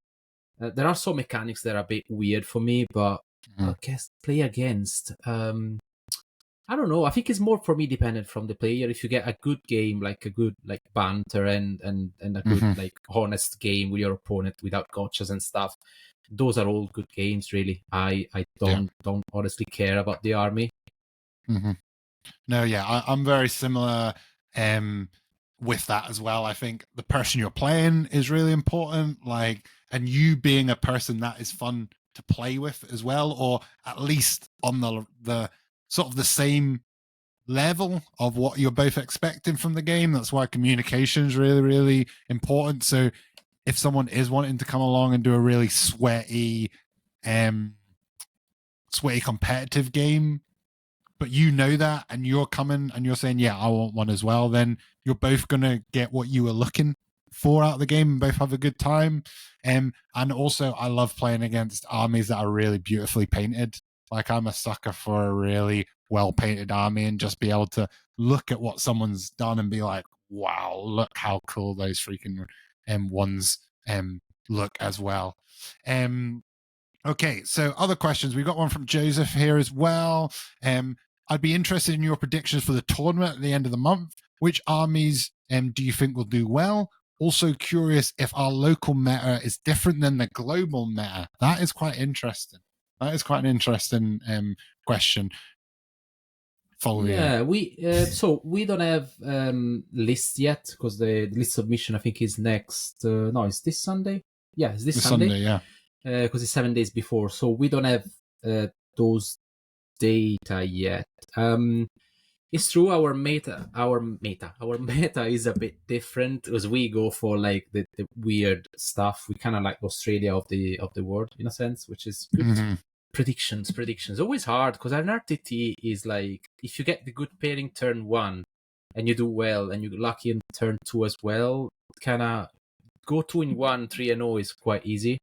There are some mechanics that are a bit weird for me, but I guess play against. I don't know. I think it's more for me dependent from the player. If you get a good game, like a good like banter and a good like honest game with your opponent without gotchas and stuff, those are all good games. Really, I don't honestly care about the army. No, yeah, I'm very similar with that as well. I think the person you're playing is really important, like, and you being a person that is fun to play with as well, or at least on the sort of the same level of what you're both expecting from the game. That's why communication is really, really important. So if someone is wanting to come along and do a really sweaty competitive game, but you know that, and you're coming and you're saying, yeah, I want one as well, then you're both going to get what you were looking for out of the game and both have a good time. And also, I love playing against armies that are really beautifully painted. Like, I'm a sucker for a really well-painted army and just be able to look at what someone's done and be like, wow, look how cool those freaking ones look as well. Okay, so other questions. We've got one from Joseph here as well. I'd be interested in your predictions for the tournament at the end of the month. Which armies do you think will do well? Also curious if our local meta is different than the global meta. That is quite interesting. That is quite an interesting question. Yeah, we don't have lists yet because the list submission I think is next. No, it's this Sunday. Yeah, it's this Sunday. Yeah. Because it's 7 days before, so we don't have those data yet. It's true, our meta is a bit different because we go for like the weird stuff. We kind of like Australia of the world in a sense, which is good. Predictions always hard because an RTT is like, if you get the good pairing turn 1 and you do well and you're lucky in turn 2 as well, kind of go 2-1 3-0 is quite easy.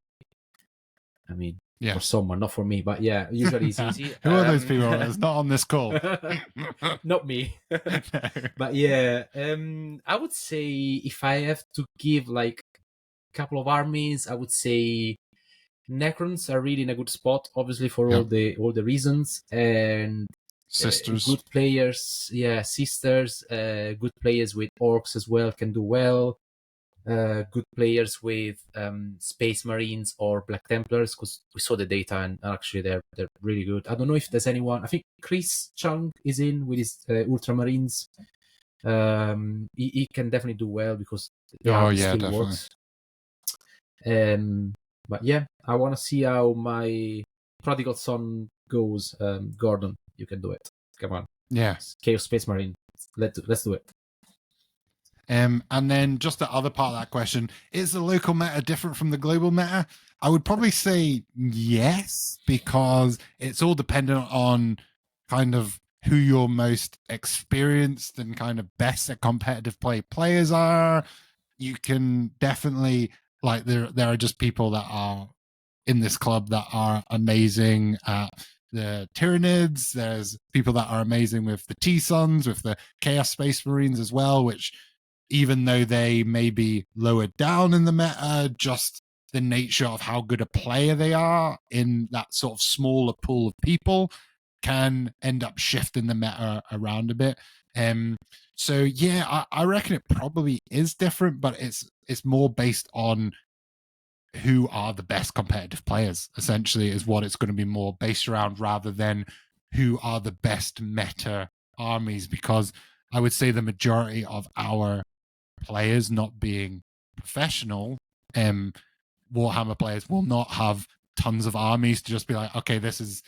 I mean, for someone, not for me, but yeah, usually it's easy. Who are those people? It's not on this call. Not me. But yeah, I would say if I have to give like a couple of armies, I would say Necrons are really in a good spot, obviously for all the reasons, and sisters. Good players, sisters, good players with orcs as well can do well. Good players with Space Marines or Black Templars, because we saw the data and actually they're really good. I don't know if there's anyone. I think Chris Chung is in with his Ultramarines. He can definitely do well because the army still definitely works. But yeah, I want to see how my prodigal son goes. Gordon, you can do it. Come on. Yeah. Chaos Space Marine. Let's do it. And then just the other part of that question, is the local meta different from the global meta? I would probably say yes, because it's all dependent on kind of who your most experienced and kind of best at competitive play players are. You can definitely, like, there are just people that are in this club that are amazing at the Tyranids. There's people that are amazing with the T-Suns, with the Chaos Space Marines as well, which, even though they may be lower down in the meta, just the nature of how good a player they are in that sort of smaller pool of people can end up shifting the meta around a bit. So yeah, I reckon it probably is different, but it's more based on who are the best competitive players, essentially, is what it's going to be more based around, rather than who are the best meta armies, because I would say the majority of our players, not being professional, Warhammer players will not have tons of armies to just be like, okay, this is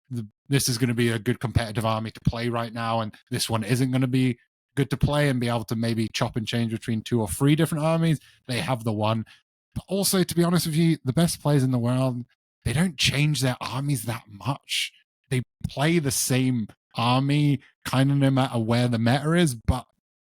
going to be a good competitive army to play right now, and this one isn't going to be good to play, and be able to maybe chop and change between 2 or 3 different armies. They have the one. But also, to be honest with you, the best players in the world, they don't change their armies that much. They play the same army kind of no matter where the meta is, but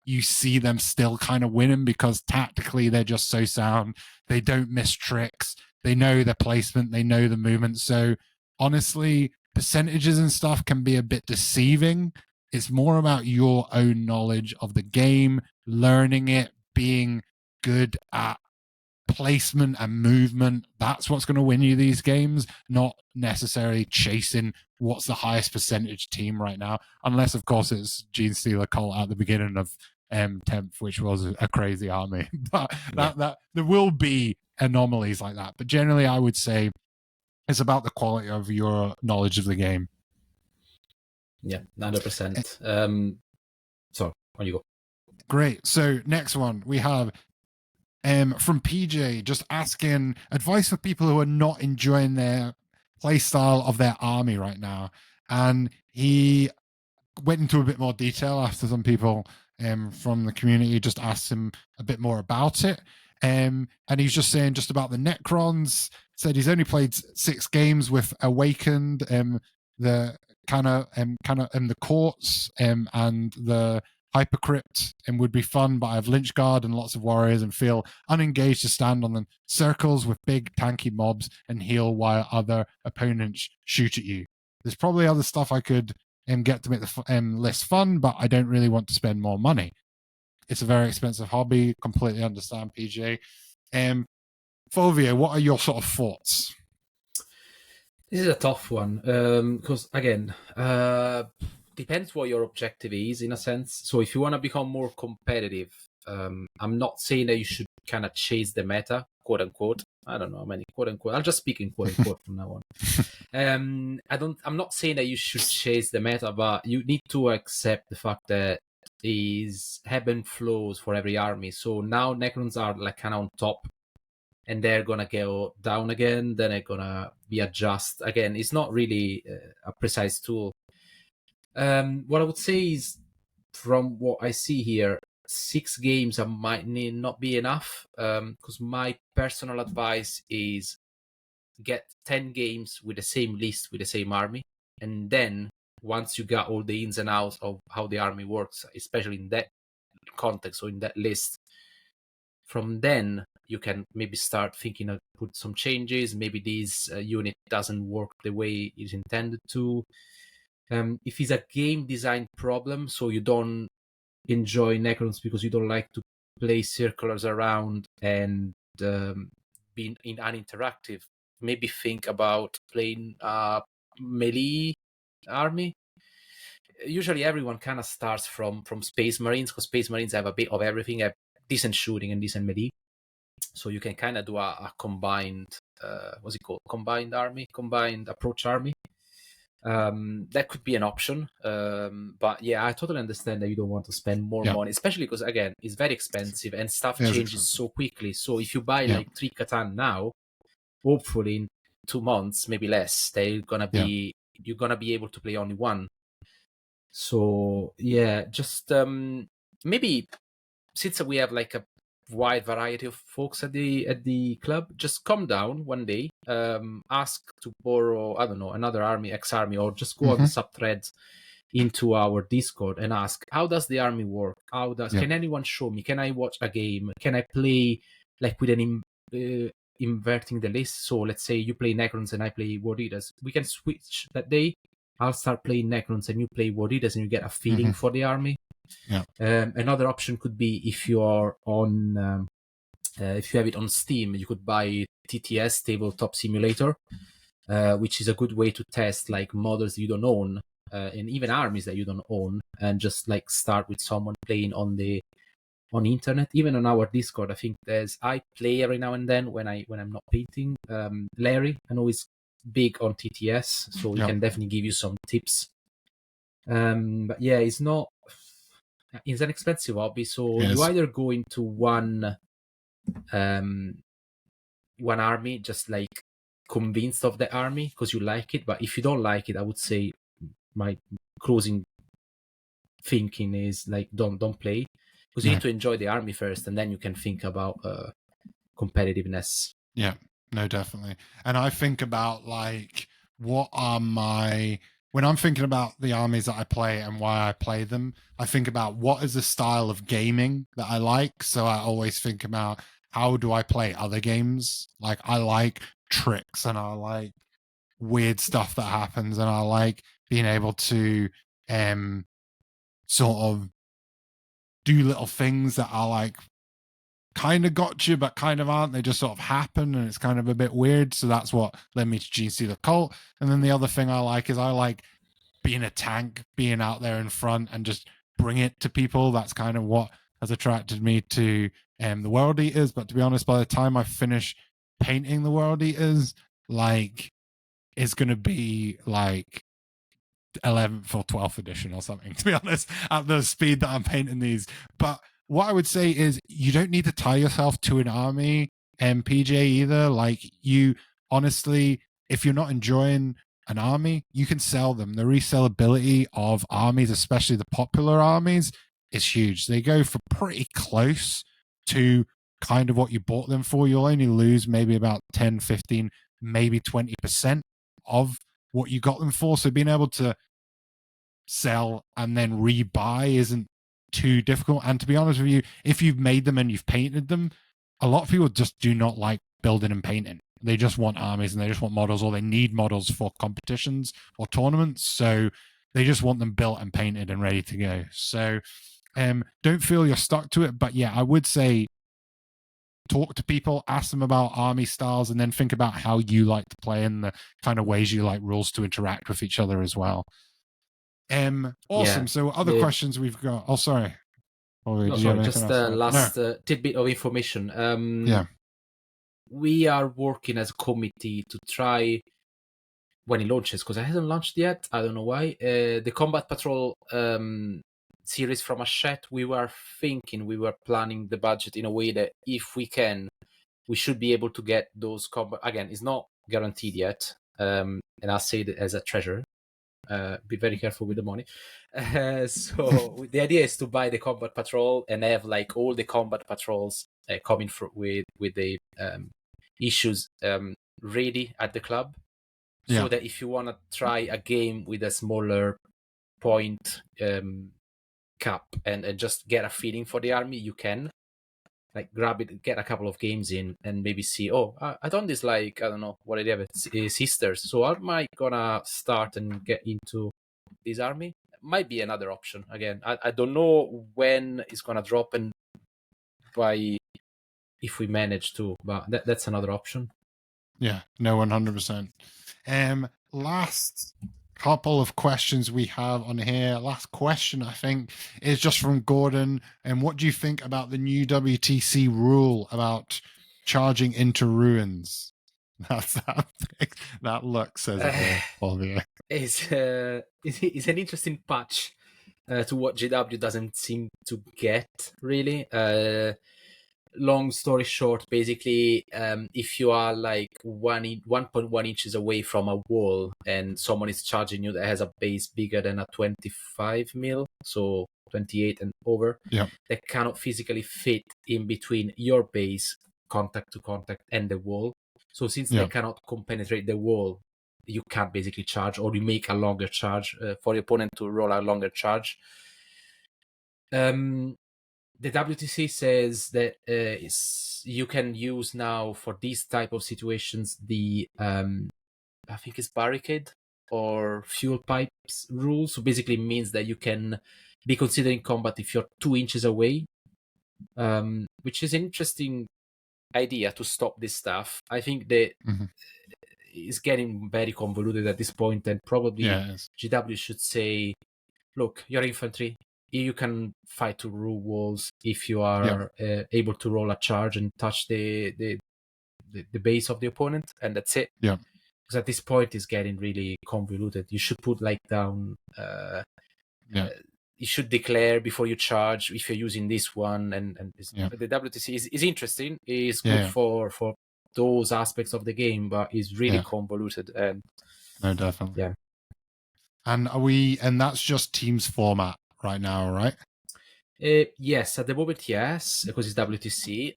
you see them still kind of winning because tactically they're just so sound. They don't miss tricks. They know their placement. They know the movement. So honestly, percentages and stuff can be a bit deceiving. It's more about your own knowledge of the game, learning it, being good at placement and movement. That's what's going to win you these games, not necessarily chasing what's the highest percentage team right now, unless of course it's Gene Stealer Cult at the beginning of 10th, which was a crazy army. But that there will be anomalies like that, but generally I would say it's about the quality of your knowledge of the game. Yeah, 100%. So on you go. Great. So next one we have from PJ, just asking advice for people who are not enjoying their play style of their army right now. And he went into a bit more detail after some people from the community just asked him a bit more about it. And he's just saying just about the Necrons, said he's only played 6 games with Awakened, the kind of the Courts, and the Hypercrypt, and would be fun, but I have Lynchguard and lots of warriors and feel unengaged to stand on the circles with big tanky mobs and heal while other opponents shoot at you. There's probably other stuff I could get to make the list fun, but I don't really want to spend more money. It's a very expensive hobby. Completely understand, PJ. Fulvio, what are your sort of thoughts? This is a tough one because, again, depends what your objective is, in a sense. So if you want to become more competitive, I'm not saying that you should kind of chase the meta, quote unquote. I don't know how many quote unquote. I'll just speak in quote unquote from now on. I'm not saying that you should chase the meta, but you need to accept the fact that is ebb and flows for every army. So now Necrons are like kind of on top, and they're gonna go down again. Then they're gonna be adjust again. It's not really a precise tool. What I would say is, from what I see here, 6 games might not be enough. Because my personal advice is get 10 games with the same list, with the same army, and then once you got all the ins and outs of how the army works, especially in that context or in that list, from then you can maybe start thinking of put some changes. Maybe this unit doesn't work the way it's intended to. If it's a game design problem, so you don't enjoy Necrons because you don't like to play circulars around and being uninteractive, maybe think about playing a melee army. usually everyone kind of starts from Space Marines, because Space Marines have a bit of everything, have decent shooting and decent melee. So you can kind of do a combined, what's it called? Combined approach army. That could be an option. But yeah, I totally understand that you don't want to spend more money, especially because, again, it's very expensive and stuff changes so quickly. So if you buy like 3 Catan now, hopefully in 2 months, maybe less, you're gonna be able to play only one. So yeah, just maybe, since we have like a wide variety of folks at the club, just come down one day, ask to borrow, I don't know, another army, X army, or just go on the subthreads into our Discord and ask, how does the army work? Can anyone show me? Can I watch a game? Can I play like with an inverting the list? So let's say you play Necrons and I play War Eaters. We can switch that day. I'll start playing Necrons and you play War Eaters, and you get a feeling for the army. Yeah. Another option could be, if you are on, if you have it on Steam, you could buy TTS, Tabletop Simulator, which is a good way to test like models you don't own, and even armies that you don't own, and just like start with someone playing on the internet. Even on our Discord, I think I play every now and then when I'm not painting. Larry, I know, he's big on TTS, so he can definitely give you some tips. But yeah, it's an expensive hobby, so you either go into one army, just like convinced of the army because you like it. But if you don't like it, I would say my closing thinking is like don't play, because you need to enjoy the army first, and then you can think about competitiveness. Yeah, no, definitely. And I think about like, what are when I'm thinking about the armies that I play and why I play them, I think about what is the style of gaming that I like. So I always think about, how do I play other games? Like, I like tricks, and I like weird stuff that happens, and I like being able to sort of do little things that are like kind of got you but kind of aren't. They just sort of happen, and it's kind of a bit weird. So that's what led me to GC the Cult. And then the other thing I like is, I like being a tank, being out there in front and just bring it to people. That's kind of what has attracted me to the World Eaters. But to be honest, by the time I finish painting the World Eaters, like, it's going to be like 11th or 12th edition or something, to be honest, at the speed that I'm painting these. But what I would say is, you don't need to tie yourself to an army, PJ, either. Like, you honestly, if you're not enjoying an army, you can sell them. The resellability of armies, especially the popular armies, is huge. They go for pretty close to kind of what you bought them for. You'll only lose maybe about 10, 15, maybe 20% of what you got them for. So being able to sell and then rebuy isn't too difficult. And to be honest with you, if you've made them and you've painted them, a lot of people just do not like building and painting. They just want armies, and they just want models, or they need models for competitions or tournaments. So they just want them built and painted and ready to go. So don't feel you're stuck to it. But yeah, I would say, talk to people, ask them about army styles, and then think about how you like to play and the kind of ways you like rules to interact with each other as well. Awesome. Yeah. So other questions we've got. Oh, sorry. Just the last tidbit of information. We are working as a committee to try, when it launches, because it hasn't launched yet, I don't know why, the Combat Patrol series from Hachette. We were planning the budget in a way that if we can, we should be able to get those combat. Again, it's not guaranteed yet, and I'll say that as a treasurer. Be very careful with the money. So the idea is to buy the Combat Patrol and have like all the Combat Patrols coming with the issues ready at the club, so that if you want to try a game with a smaller point cap and just get a feeling for the army, you can like grab it, get a couple of games in, and maybe see, I don't dislike, I don't know what I have, sisters, so I might gonna start and get into this army. Might be another option. Again, I don't know when it's gonna drop and by if we manage to, but that's another option. Yeah, no, 100%. Last couple of questions we have on here. Last question, I think, is just from Gordon. And what do you think about the new WTC rule about charging into ruins? That's that look says it here, Fulvio. It's an interesting patch to what GW doesn't seem to get, really. Long story short, basically, if you are like 1.1 inches away from a wall and someone is charging you that has a base bigger than a 25 mil, so 28 and over, they cannot physically fit in between your base, contact to contact, and the wall. So since they cannot compenetrate the wall, you can't basically charge, or you make a longer charge for your opponent to roll a longer charge. The WTC says that you can use now for these type of situations the I think it's barricade or fuel pipes rule. So basically means that you can be considered in combat if you're 2 inches away, which is an interesting idea to stop this stuff. I think that it's getting very convoluted at this point, and probably GW should say, look, you're infantry. You can fight to rule walls if you are able to roll a charge and touch the base of the opponent, and that's it. Because at this point it's getting really convoluted. You should put like down. You should declare before you charge if you're using this one, and the WTC is interesting. It's good for those aspects of the game, but it's really convoluted. And no, definitely. And that's just teams format right now, right? Yes, at the moment, yes, because it's WTC.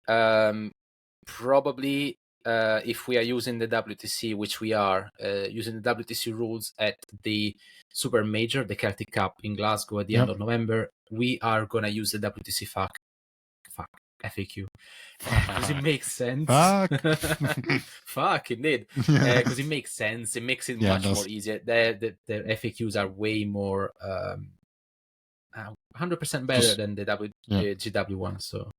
Probably if we are using the WTC, which we are using the WTC rules at the Super Major, the Celtic Cup in Glasgow at the end of November, we are going to use the WTC FAQ. Because it makes sense. Fuck, indeed. Because it makes sense. It makes it much more easier. The FAQs are way more 100% better than the GW one. So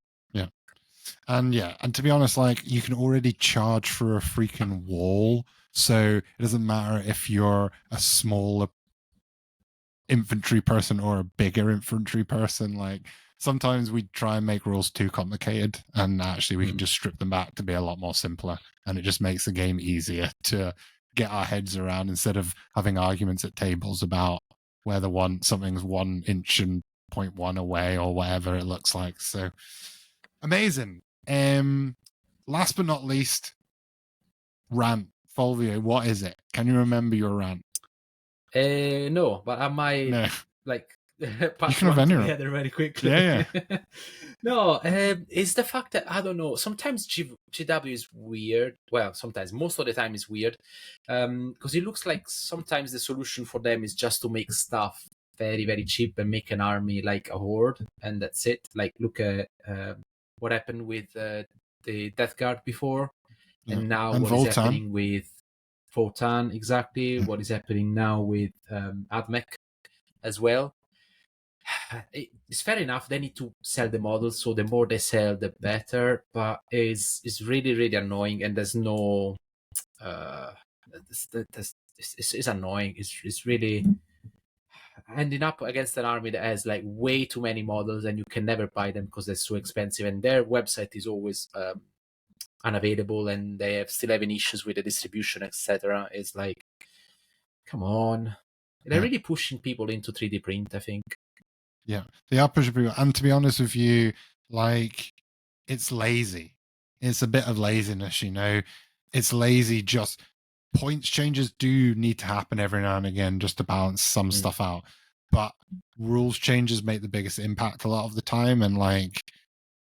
and to be honest, like, you can already charge for a freaking wall, so it doesn't matter if you're a smaller infantry person or a bigger infantry person. Like, sometimes we try and make rules too complicated, and actually we can just strip them back to be a lot more simpler, and it just makes the game easier to get our heads around, instead of having arguments at tables about whether something's 1 inch and 0.1 away or whatever it looks like. So amazing. Last but not least, rant. Fulvio, what is it? Can you remember your rant? No, but I might you can have any together very quickly. No, it's the fact that, I don't know, sometimes GW is weird. Well, sometimes, most of the time is weird, because it looks like sometimes the solution for them is just to make stuff very, very cheap and make an army like a horde, and that's it. Like, look at what happened with the Death Guard before, and now what is happening with Photon, exactly. What is happening now with AdMech as well. It's fair enough. They need to sell the models, so the more they sell, the better. But it's really, really annoying, and there's no. It's annoying. It's really ending up against an army that has like way too many models, and you can never buy them because they're so expensive, and their website is always unavailable, and they still having issues with the distribution, etc. It's like, come on, they're really pushing people into 3D print, I think. Yeah, they are pushing people, and to be honest with you, like, it's lazy. It's a bit of laziness, It's lazy. Just points changes do need to happen every now and again just to balance some stuff out, but rules changes make the biggest impact a lot of the time, and like,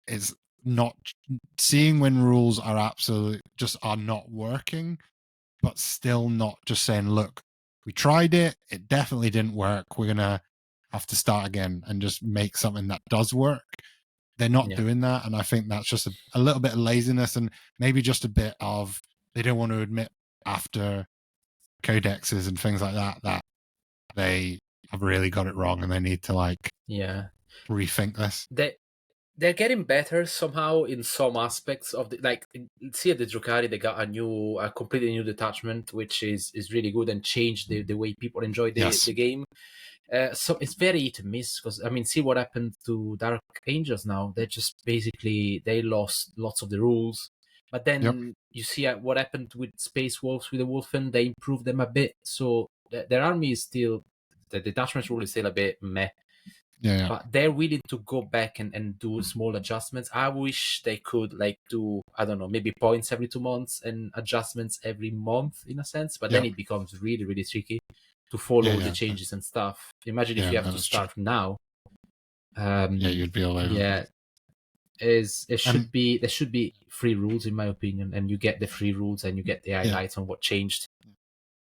it's not seeing when rules are are not working, but still not just saying, look, we tried it definitely didn't work, we're gonna have to start again and just make something that does work. They're not doing that, and I think that's just a little bit of laziness, and maybe just a bit of they don't want to admit after codexes and things like that they have really got it wrong, and they need to rethink this. they're getting better somehow in some aspects of the, like, see at the Drukhari they got a completely new detachment, which is really good and changed the way people enjoy the game. So it's very hit and miss, because I mean, see what happened to Dark Angels now. They just basically they lost lots of the rules, but then you see what happened with Space Wolves with the Wolfen. They improved them a bit, so their army is still, the detachment rule is still a bit meh. Yeah. But they're willing to go back and do small adjustments. I wish they could like do, I don't know, maybe points every 2 months and adjustments every month in a sense. But then it becomes really, really tricky to follow the changes and stuff. Imagine if you have to start now. You'd be all over. Yeah, there should be free rules in my opinion, and you get the free rules and you get the highlights on what changed.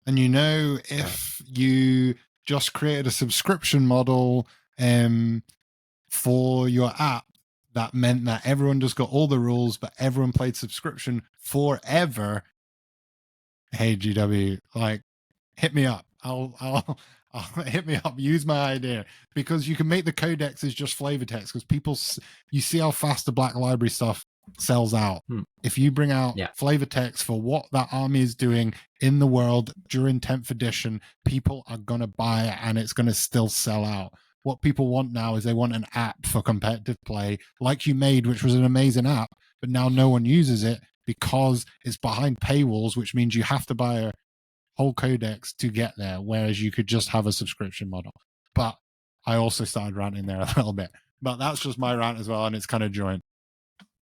And if you just created a subscription model for your app, that meant that everyone just got all the rules, but everyone played subscription forever. Hey GW, like, hit me up. I'll hit me up. Use my idea, because you can make the codexes just flavor text, because you see how fast the Black Library stuff sells out. If you bring out flavor text for what that army is doing in the world during 10th edition, people are gonna buy it and it's gonna still sell out. What people want now is they want an app for competitive play, like you made, which was an amazing app, but now no one uses it because it's behind paywalls, which means you have to buy a whole codex to get there, whereas you could just have a subscription model. But I also started ranting there a little bit, but that's just my rant as well, and it's kind of joint.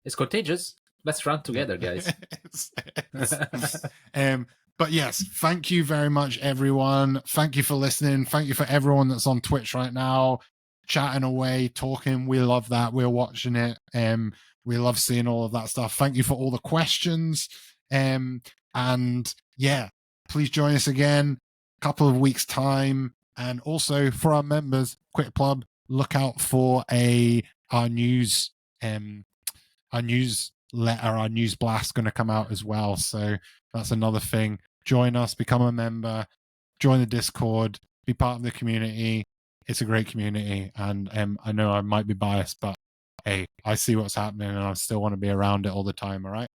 It's contagious. Let's rant together, guys. But yes, thank you very much, everyone. Thank you for listening. Thank you for everyone that's on Twitch right now, chatting away, talking. We love that. We're watching it. We love seeing all of that stuff. Thank you for all the questions. And yeah, please join us again a couple of weeks' time. And also for our members, quick plug, look out for our news our news blast going to come out as well. So that's another thing. Join us, become a member, join the Discord, be part of the community. It's a great community, and I know I might be biased, but hey, I see what's happening and I still want to be around it all the time. All right.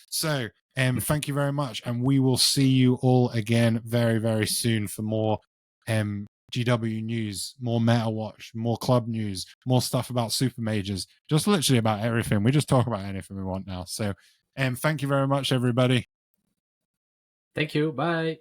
So thank you very much, and we will see you all again very, very soon for more GW news, more Meta Watch, more club news, more stuff about super majors, just literally about everything. We just talk about anything we want now. So thank you very much, everybody. Thank you. Bye.